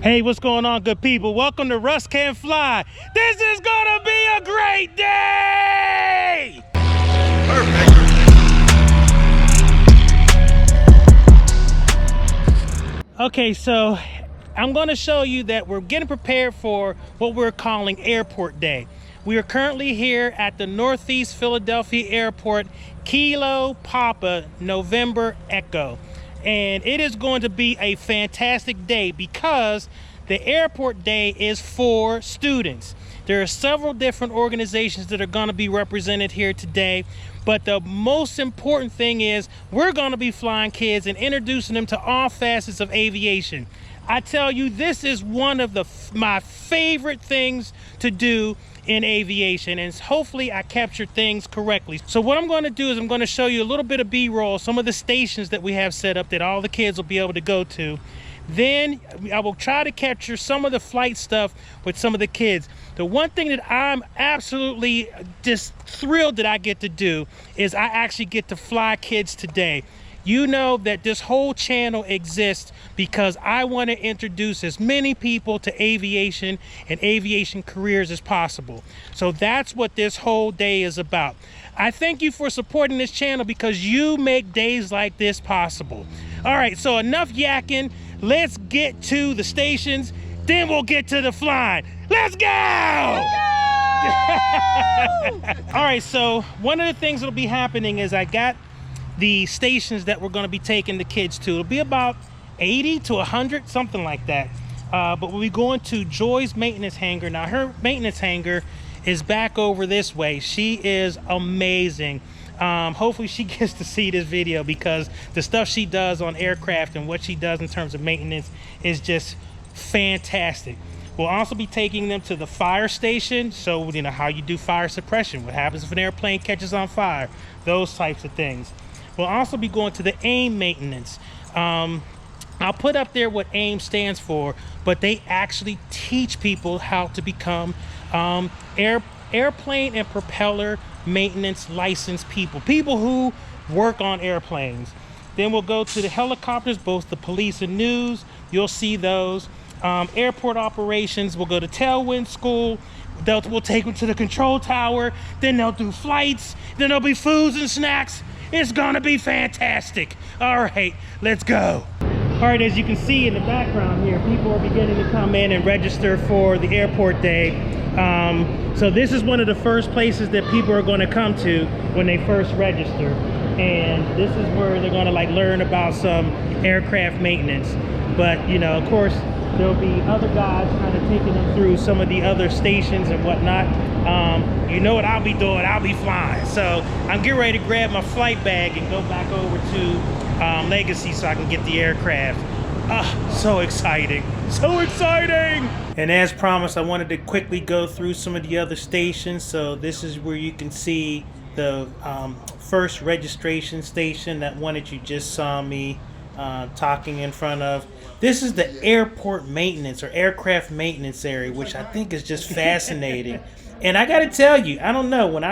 Hey, what's going on, good people? Welcome to Russ Can Fly. This is gonna be a great day! Perfect. Okay, so I'm gonna show you that we're getting prepared for what we're calling Airport Day. We are currently here at the Northeast Philadelphia Airport, Kilo Papa November Echo. And it is going to be a fantastic day because the Airport Day is for students. There are several different organizations that are going to be represented here today, but the most important thing is we're going to be flying kids and introducing them to all facets of aviation. I tell you, this is one of my favorite things to do in aviation, and hopefully I captured things correctly. So what I'm going to do is I'm going to show you a little bit of B-roll, some of the stations that we have set up that all the kids will be able to go to. Then I will try to capture some of the flight stuff with some of the kids. The one thing that I'm absolutely just thrilled that I get to do is I actually get to fly kids today. You know that this whole channel exists because I want to introduce as many people to aviation and aviation careers as possible. So that's what this whole day is about. I thank you for supporting this channel because you make days like this possible. All right, so enough yakking. Let's get to the stations, then we'll get to the flying. Let's go! All right, so one of the things that'll be happening is I got the stations that we're going to be taking the kids to. It'll be about 80 to 100, something like that. But we'll be going to Joy's maintenance hangar. Now, her maintenance hangar is back over this way. She is amazing. Hopefully she gets to see this video because the stuff she does on aircraft and what she does in terms of maintenance is just fantastic. We'll also be taking them to the fire station. So, you know, how you do fire suppression, what happens if an airplane catches on fire, those types of things. We'll also be going to the AIM maintenance. I'll put up there what AIM stands for, but they actually teach people how to become airplane and propeller maintenance licensed people who work on airplanes. Then we'll go to the helicopters, both the police and news. You'll see those. Airport operations, we'll go to tailwind school. We'll take them to the control tower. Then they'll do flights. Then there'll be foods and snacks. It's gonna be fantastic. All right, let's go. All right, as you can see in the background here, people are beginning to come in and register for the Airport Day. So this is one of the first places that people are going to come to when they first register. And this is where they're going to like learn about some aircraft maintenance. But, you know, of course, there'll be other guys kind of taking them through some of the other stations and whatnot. You know what I'll be doing? I'll be flying. So I'm getting ready to grab my flight bag and go back over to Legacy so I can get the aircraft. So exciting, so exciting. And as promised, I wanted to quickly go through some of the other stations. So this is where you can see the first registration station, that one that you just saw me talking in front of. This is the airport maintenance or aircraft maintenance area, which I think is just fascinating. And I gotta tell you, I don't know, when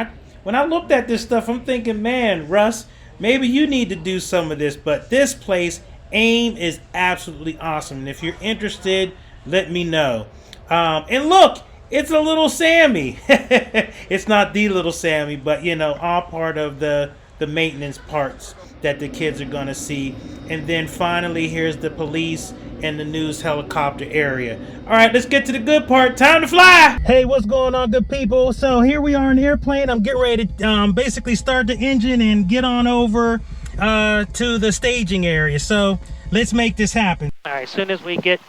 I looked at this stuff, I'm thinking, man, Russ, maybe you need to do some of this. But this place, AIM, is absolutely awesome. And if you're interested, let me know. And look, it's a little Sammy. It's not the little Sammy, but you know, all part of the maintenance parts that the kids are gonna see. And then finally, here's the police and the news helicopter area. All right, let's get to the good part. Time to fly. Hey, what's going on, good people? So here we are in the airplane. I'm getting ready to basically start the engine and get on over to the staging area. So let's make this happen. All right, as soon as we get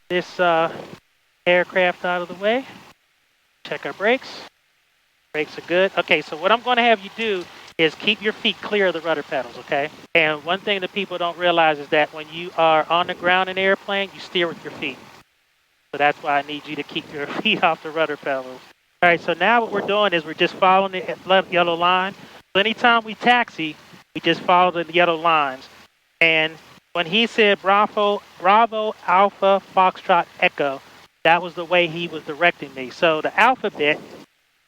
this aircraft out of the way, check our brakes. Brakes are good. Okay, so what I'm going to have you do is keep your feet clear of the rudder pedals, okay? And one thing that people don't realize is that when you are on the ground in an airplane, you steer with your feet. So that's why I need you to keep your feet off the rudder pedals. All right, so now what we're doing is we're just following the left yellow line. So anytime we taxi, we just follow the yellow lines. And when he said Bravo Alpha Foxtrot Echo, that was the way he was directing me. So the alphabet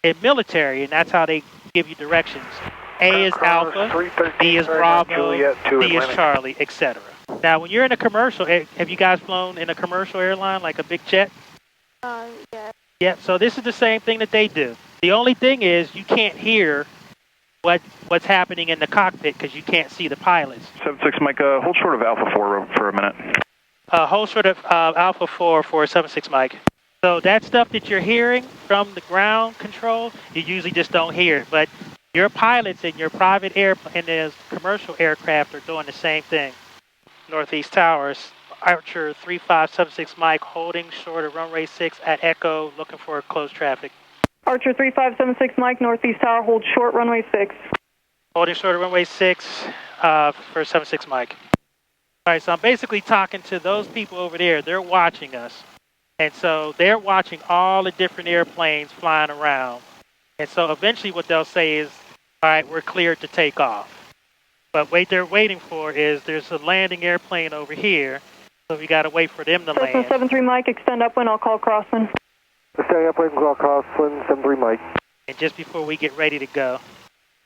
in military, and that's how they give you directions. A is Alpha, B is Bravo, D is Charlie, etc. Now, when you're in a commercial, have you guys flown in a commercial airline, like a big jet? Yeah. Yeah, so this is the same thing that they do. The only thing is you can't hear what's happening in the cockpit because you can't see the pilots. 76 Mike, hold short of Alpha 4 for a minute. Hold short of Alpha 4 for 76 Mike. So that stuff that you're hearing from the ground control, you usually just don't hear it. But your pilots in your private and the commercial aircraft are doing the same thing. Northeast Towers, Archer 3576 Mike, holding short of runway 6 at Echo, looking for closed traffic. Archer 3576 Mike, Northeast Tower, hold short runway 6. Holding short of runway 6 for 76 Mike. All right, so I'm basically talking to those people over there. They're watching us. And so they're watching all the different airplanes flying around. And so eventually what they'll say is, all right, we're cleared to take off. But what they're waiting for is there's a landing airplane over here. So we got to wait for them to land. 73 Mike, extend upwind, I'll call crosswind. Extending upwind, call crosswind, 73 Mike. And just before we get ready to go,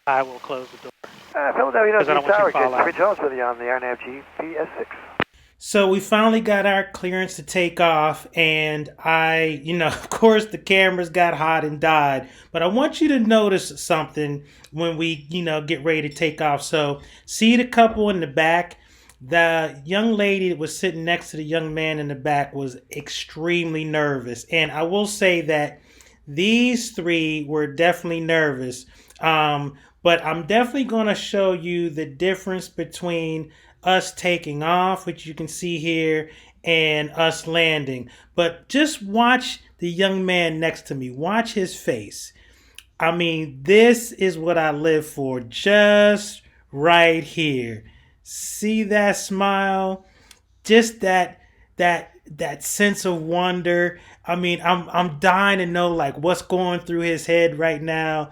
I will close the door. Philadelphia, Northeast Tower, Gary Jones with you on the AirNav GPS6. So we finally got our clearance to take off, and of course the cameras got hot and died, but I want you to notice something when we, get ready to take off. So see the couple in the back? The young lady that was sitting next to the young man in the back was extremely nervous, and I will say that these three were definitely nervous. But I'm definitely going to show you the difference between us taking off, which you can see here, and us landing. But just watch the young man next to me. Watch his face. I mean, this is what I live for, just right here. See that smile? Just that sense of wonder. I mean, I'm dying to know like what's going through his head right now.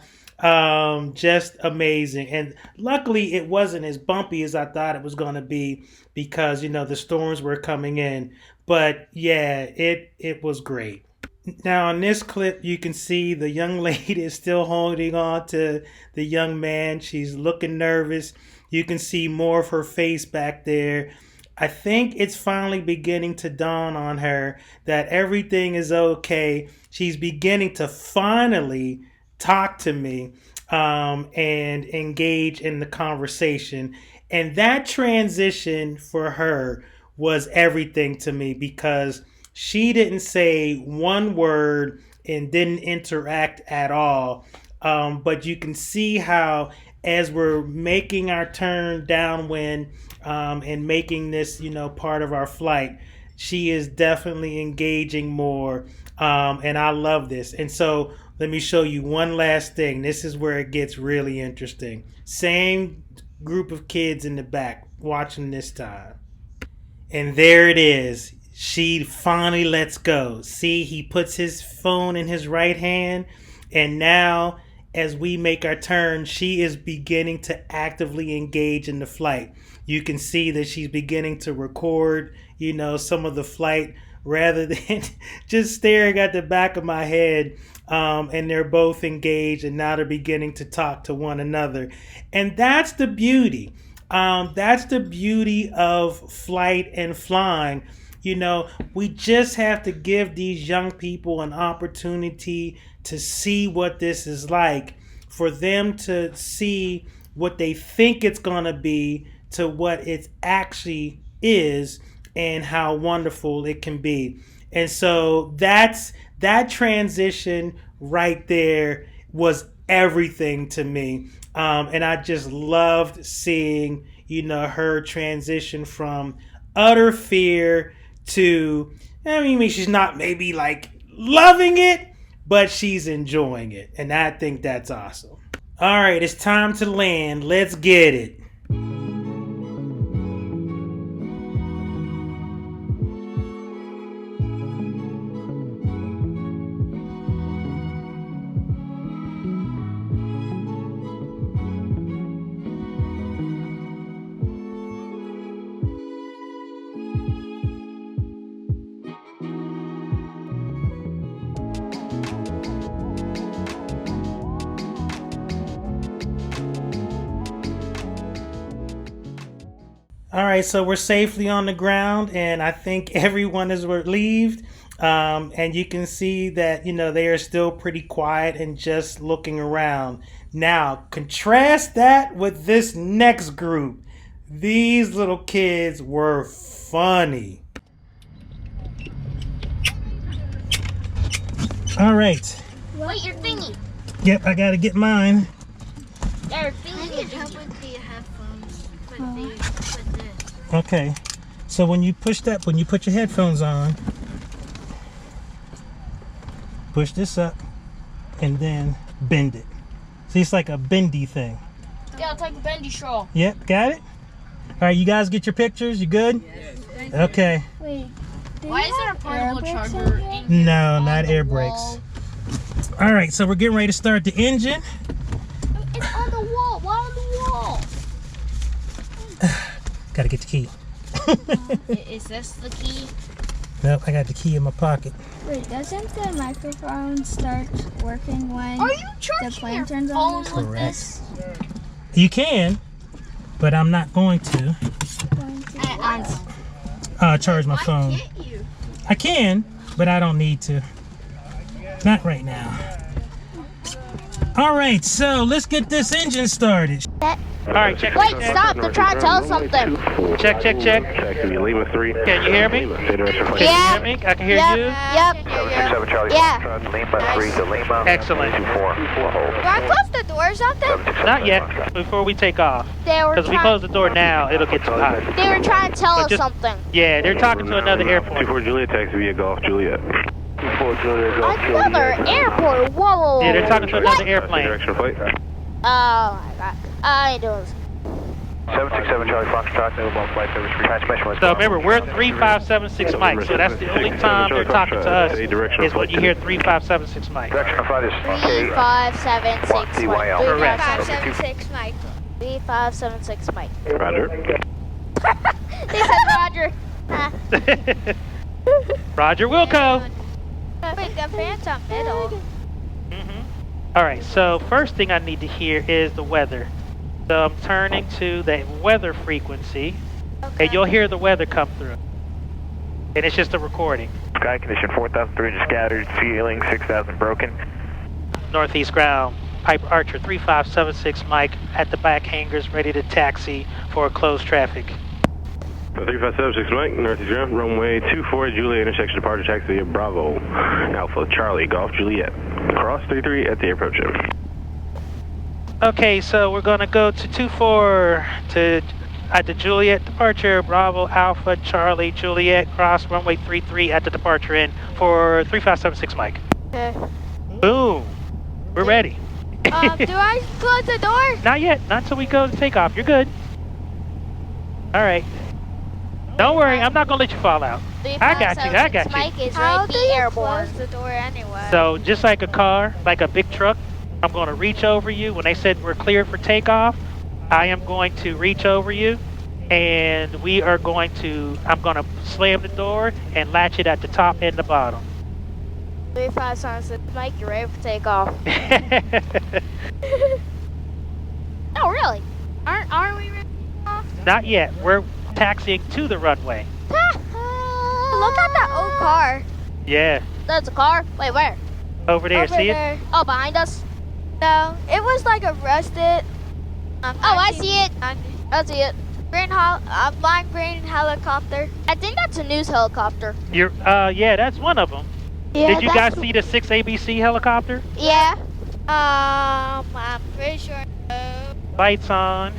Just amazing. And luckily it wasn't as bumpy as I thought it was going to be because, the storms were coming in. But yeah, it was great. Now in this clip, you can see the young lady is still holding on to the young man. She's looking nervous. You can see more of her face back there. I think it's finally beginning to dawn on her that everything is okay. She's beginning to finally talk to me and engage in the conversation. And that transition for her was everything to me because she didn't say one word and didn't interact at all. But you can see how as we're making our turn downwind and making this, part of our flight, she is definitely engaging more. And I love this. And so let me show you one last thing. This is where it gets really interesting. Same group of kids in the back watching this time. And there it is. She finally lets go. See, he puts his phone in his right hand. And now, as we make our turn, she is beginning to actively engage in the flight. You can see that she's beginning to record, some of the flight rather than just staring at the back of my head. And they're both engaged and now they're beginning to talk to one another. And that's the beauty. That's the beauty of flight and flying. We just have to give these young people an opportunity to see what this is like, for them to see what they think it's going to be to what it actually is and how wonderful it can be. And so that transition right there was everything to me. And I just loved seeing, her transition from utter fear to, she's not maybe like loving it, but she's enjoying it. And I think that's awesome. All right, it's time to land. Let's get it. All right, so we're safely on the ground, and I think everyone is relieved. And you can see that, they are still pretty quiet and just looking around. Now, contrast that with this next group. These little kids were funny. All right. Wait, your thingy. Yep, I gotta get mine. Your thingy. I can help with the headphones. With this. Okay. So when you put your headphones on, push this up and then bend it. See, it's like a bendy thing. Yeah, it's like a bendy straw. Yep, got it? All right, you guys get your pictures? You good? Yes. Okay. Wait. Why is there a portable charger? No, not air brakes. All right, so we're getting ready to start the engine. It's on the wall. Why on the wall? Gotta get the key. Is this the key? Nope, I got the key in my pocket. Wait, doesn't the microphone start working when Are you the charging plane your turns phone on? with Correct. this? You can, but I'm not going to charge my phone. Why can't you? I can, but I don't need to. Not right now. All right, so let's get this engine started. All right, check. Wait, stop. They're trying to tell us something. Check. Check, Lima 3. Can you hear me? Stay direction flight. Yeah. Can you hear me? I can hear you. Yep. 767 Charlie. Yeah. Lima 3 to Lima. Excellent. 24. Do I close the door or something? Not yet. Before we take off, They were because if we close the door now, it'll get too hot. They were trying to tell But us just- something. Yeah, they're talking to another airport. 24 Juliet, taxi via Golf Juliet. 24 Juliet, Golf Another airport. Whoa. Yeah, they're talking to another Stay airplane. direction flight. Oh my god. I ain't doing this. 767 Charlie Foxtrot, no mobile flight service transmission. So remember, we're 3576 Mike, so that's the only time they're talking to us is when you hear 3576 Mike. Direction of flight is 3576 Mike. Correct. 3576 Mike. 3576 Mike. Roger. They said Roger. Roger Wilco. Wait, the phantom middle. All right, so first thing I need to hear is the weather. So I'm turning to the weather frequency, and you'll hear the weather come through. And it's just a recording. Sky condition 4,300 scattered, ceiling 6,000 broken. Northeast ground, Piper Archer 3576 Mike at the back hangars, ready to taxi for closed traffic. 3576 Mike, Northeast ground, runway 24 Juliet intersection departure taxi via Bravo, Alpha Charlie Golf Juliet. Cross 33 at the approach. Okay, so we're gonna go to 24 at the Juliet departure, Bravo Alpha Charlie Juliet, cross runway 33 at the departure end for 3576 Mike. Okay. Boom, we're ready. Do I close the door? Not yet, not until we go to takeoff. You're good. All right. Don't worry, I'm not gonna let you fall out. I got you. Mike is How right do the you airborne. close the door anyway? So just like a car, like a big truck, I'm going to reach over you. When they said we're cleared for takeoff, I am going to reach over you, and I'm going to slam the door and latch it at the top and the bottom. 3576 Mike, you're ready for takeoff. No, really? Aren't we ready? Not yet. We're taxiing to the runway. Look at that old car. Yeah, That's a car. Wait, where? over there. Over See it? there. Oh, behind us. No, it was like a rusted. Oh, I see it. I see it. flying green helicopter. I think that's a news helicopter. Yeah, that's one of them. Yeah, Did you guys see the 6 ABC helicopter? Yeah. I'm pretty sure. Lights on.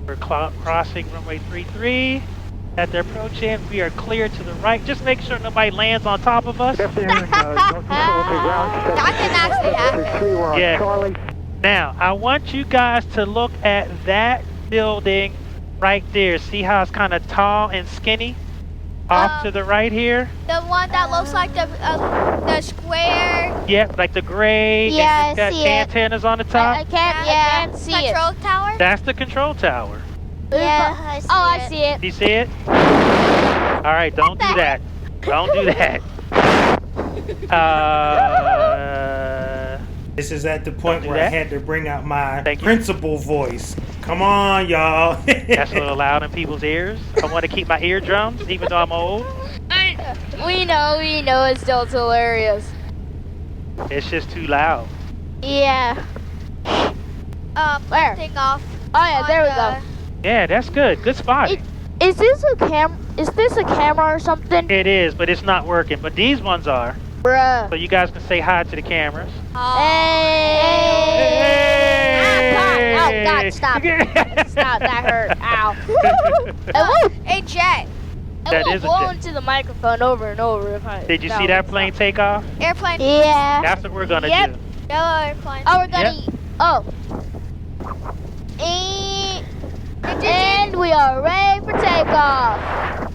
We're crossing runway 33. At the approach end, we are clear to the right. Just make sure nobody lands on top of us. That can actually happen. Yeah. Now, I want you guys to look at that building right there. See how it's kind of tall and skinny? Off to the right here? The one that looks like the square. Yep, like the gray. Yeah, and it's got I see it. antennas on the I top. can't see it. Control tower. That's the control tower. Yeah, I see it. Do you see it? All right, don't do that. Don't do that. This is at the point where I had to bring out my principal voice. Come on, y'all. That's a little loud in people's ears. I want to keep my eardrums, even though I'm old. We know, it's still hilarious. It's just too loud. Yeah. Where? Take off. Oh yeah, there we go. Yeah, that's good. Good spotting. Is this a camera or something? It is, but it's not working. But these ones are. Bruh. So you guys can say hi to the cameras. Hey! Oh God, stop. Stop, that hurt. Ow. Hey, Jet. That I is a will blow jet. into the microphone over and over if I... Did you see that plane take off? Airplane. Yeah. That's what we're gonna Yep. do. Yellow airplane. Oh, we're gonna... Yep. Oh. And we are ready for takeoff.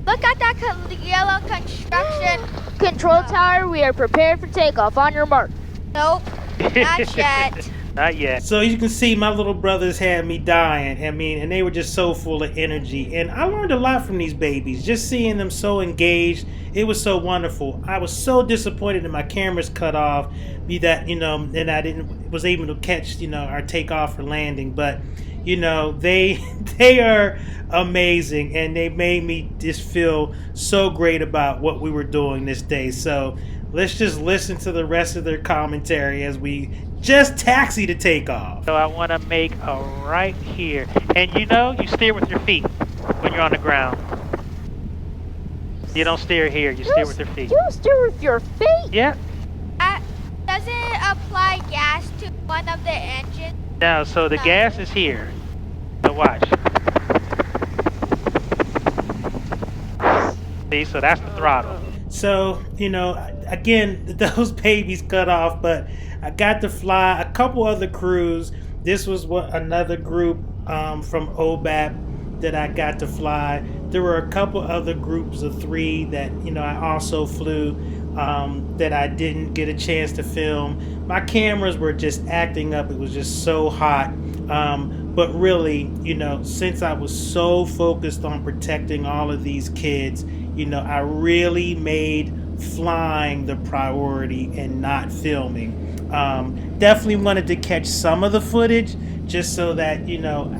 Look at that yellow construction. Control tower, we are prepared for takeoff. On your mark. Nope. Not yet. Not yet. So you can see my little brothers had me dying. I mean, and they were just so full of energy. And I learned a lot from these babies. Just seeing them so engaged, it was so wonderful. I was so disappointed that my cameras cut off, and I was able to catch, our takeoff or landing. But, they are amazing, and they made me just feel so great about what we were doing this day. So let's just listen to the rest of their commentary as we just taxi to take off. So I want to make a right here. And you steer with your feet when you're on the ground. You don't steer here, you steer with your feet. You steer with your feet? Yeah. Does it apply gas to one of the engines? No, so the gas is here. So watch. See, so that's the throttle. So, again, those babies cut off, but I got to fly a couple other crews. This was another group from OBAP that I got to fly. There were a couple other groups of 3 that, I also flew that I didn't get a chance to film. My cameras were just acting up. It was just so hot. But really, since I was so focused on protecting all of these kids, I really made flying the priority and not filming. Definitely wanted to catch some of the footage just so that,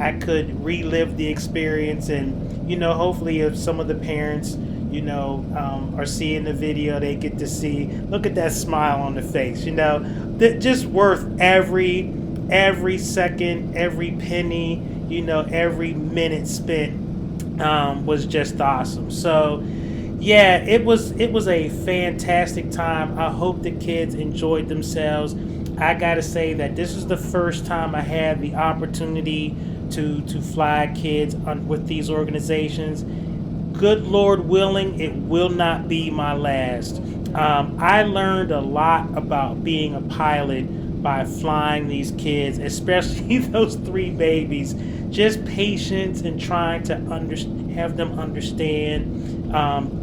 I could relive the experience, and, hopefully if some of the parents, are seeing the video, they get to see, look at that smile on the face, just worth every second, every penny, every minute spent was just awesome. So yeah, it was a fantastic time. I hope the kids enjoyed themselves. I gotta say that this is the first time I had the opportunity to fly kids with these organizations. Good Lord willing, it will not be my last. I learned a lot about being a pilot by flying these kids, especially those 3 babies. Just patience and trying to have them understand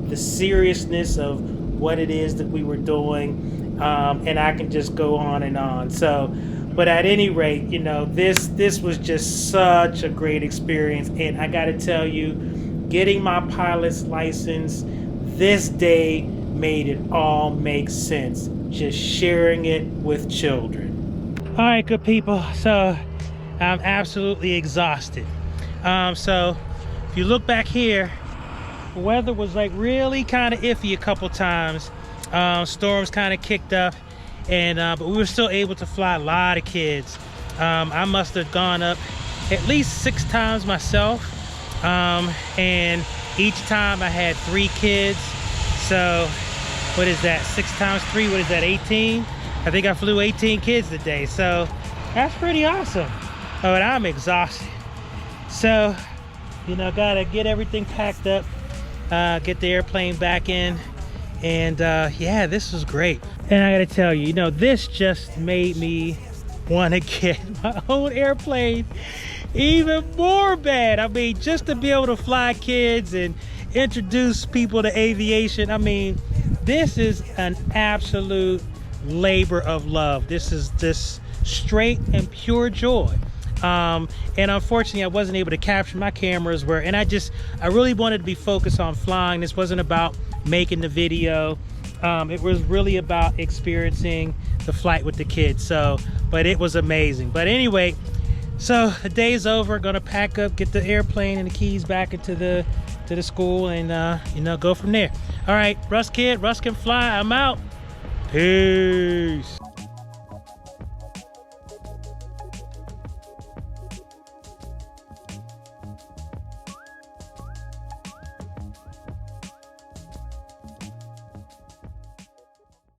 the seriousness of what it is that we were doing, and I can just go on and on. So, but at any rate, this was just such a great experience, and I got to tell you, getting my pilot's license this day made it all make sense. Just sharing it with children. All right, good people. So I'm absolutely exhausted. So if you look back here, the weather was like really kind of iffy a couple times. Storms kind of kicked up, and but we were still able to fly a lot of kids. I must have gone up at least 6 times myself, and each time I had 3 kids. So what is that, 6 times 3, what is that, 18? I think I flew 18 kids today, so that's pretty awesome. Oh, and I'm exhausted. So, gotta get everything packed up, get the airplane back in, and yeah, this was great. And I gotta tell you, this just made me want to get my own airplane even more bad. I mean, just to be able to fly kids and introduce people to aviation. I mean, this is an absolute labor of love. This is just straight and pure joy. And unfortunately I wasn't able to capture. My cameras were, and I really wanted to be focused on flying. This wasn't about making the video. It was really about experiencing the flight with the kids. So, but it was amazing. But anyway, So the day's over. Gonna pack up, get the airplane and the keys back into the school, and you know, go from there. All right, Russ Kid, Russ can fly. I'm out. Peace.